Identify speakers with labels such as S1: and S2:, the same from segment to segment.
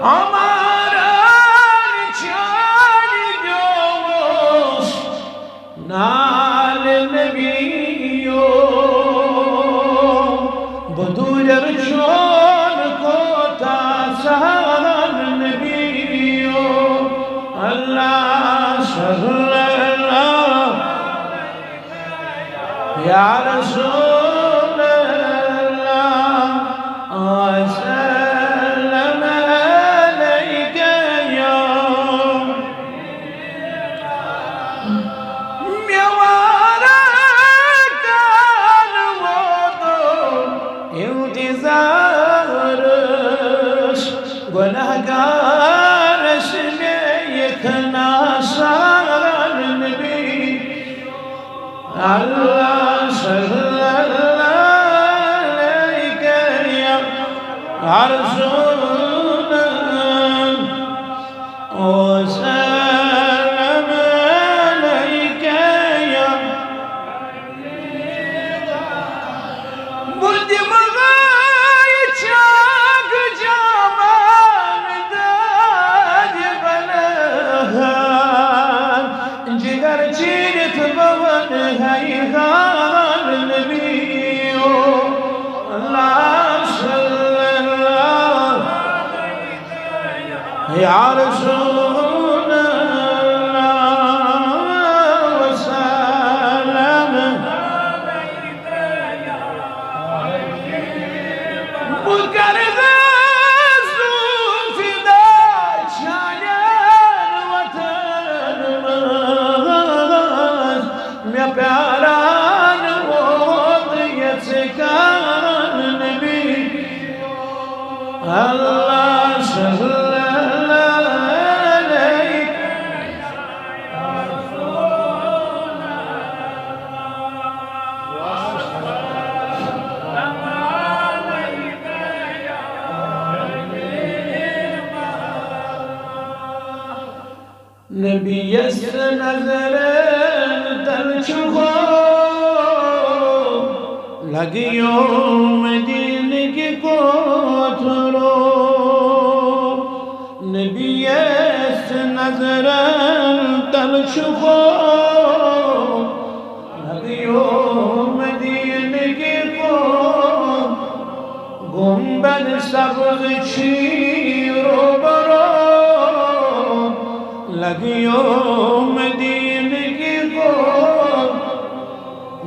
S1: हमारा चाली जोश नाल नबियो बदूर शोन को तासान नबियो अल्लाह सल्लल्लाहु या रसूल Allah sallallahu alayka ya Rasul wa salam alayka ya Burdi magay chak jaman daj balahan jigar chirit bawan hai khan nabiyo Allah sallallahu ya Rasul wa salam bukar gazum fida chayan watan me pyara Allah sallallahu alayka Nabi yas nazaren talchuho lagiyo Medine ki kothro Nabi yas nazaren talchuho lagiyo Medine ki kothro gumbad sabz chiro baro lagiyo Medine ki kothro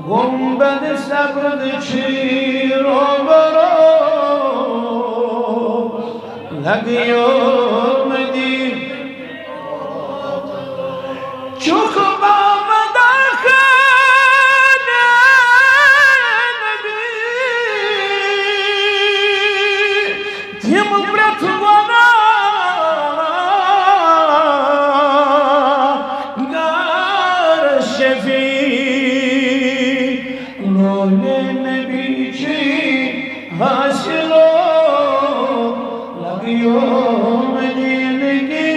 S1: गुंबद सब्द Chiro बरो लगियो Medina चुक बामदा खान नबी थिम प्रथवना गार शफी हासिलो लगियो मदीने की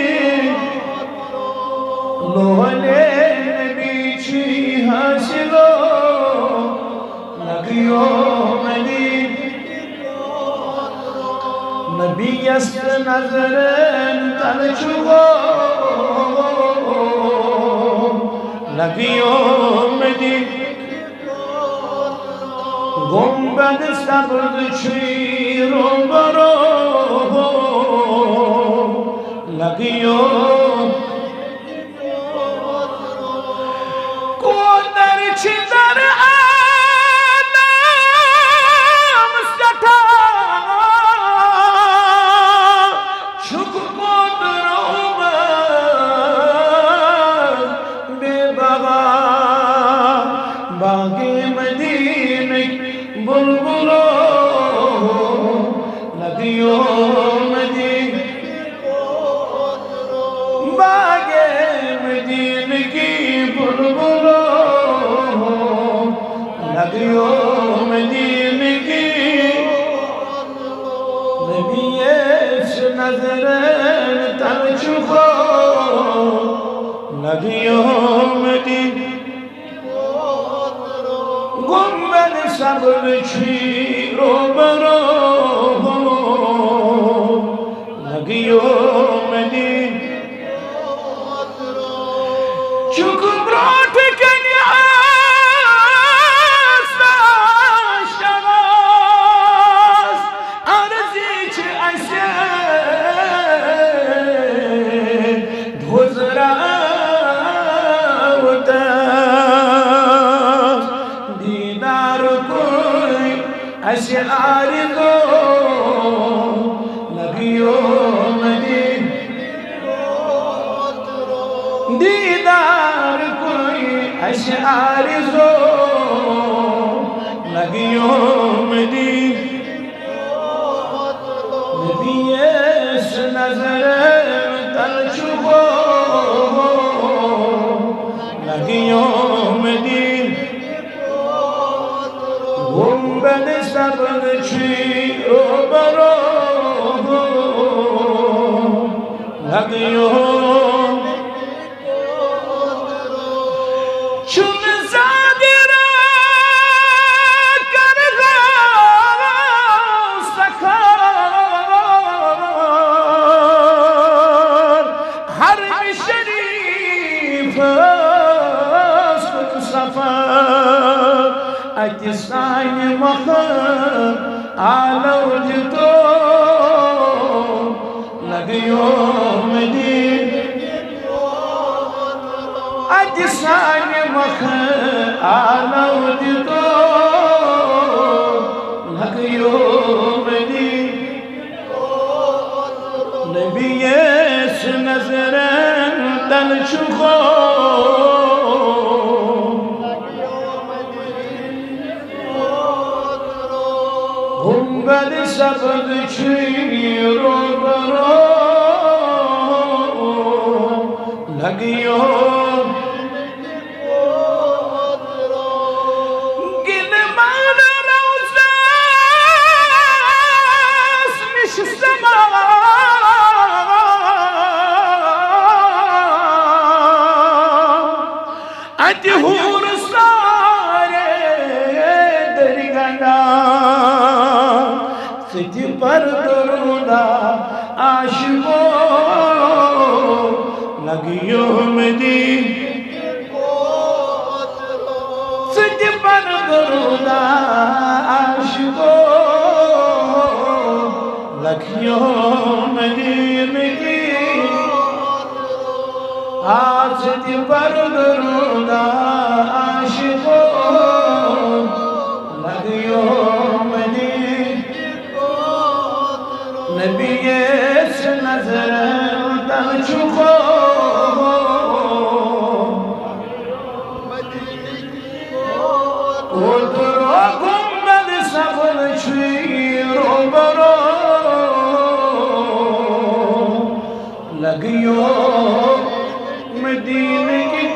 S1: लोले नबी हासिलो लगियो मदीने नबी यस नजरन तलचुगो लगियो मदीने गुंबद सब्द चीरो बरो लगियो कोदर छिदर आदम सठा शुक कोदरों बेबगा बागे मदीने बुलबुलो लगियो मदीने बागे मदीने की बुलबुलो लगियो मदीने की नबी नजरन तलचुको लगियो मदीने गुंबद सब्द चीरो बरो लगियो अशआर को लगियो दीदार कोई अशआर को लगियो मेरी नबीस नजर तलचुको लगियो मेरी गुंबद सबद छीरो बरो लगियो चुन सादिरा कर सखार हर शरीफ सफर अतिसाय मख आलौज तो लगियो मेरी अतिसाय मख आलौज तो लगियो मेरी नबीस नजरन तल चुको गुंबद सबद छीरो बरो लगियो गिन मान रौज़ास मिश समा अजहूर सारे दरगना सिज पर दरुदा आशिको लगियो मेरी सिज पर दरुदा आशिको लगियो मेरी आज पर दरुदा आशिको लगियो मेरी नबीस नजर तल चुको उधरो गुंबद सबल छीरो बरो लगियो मदीने की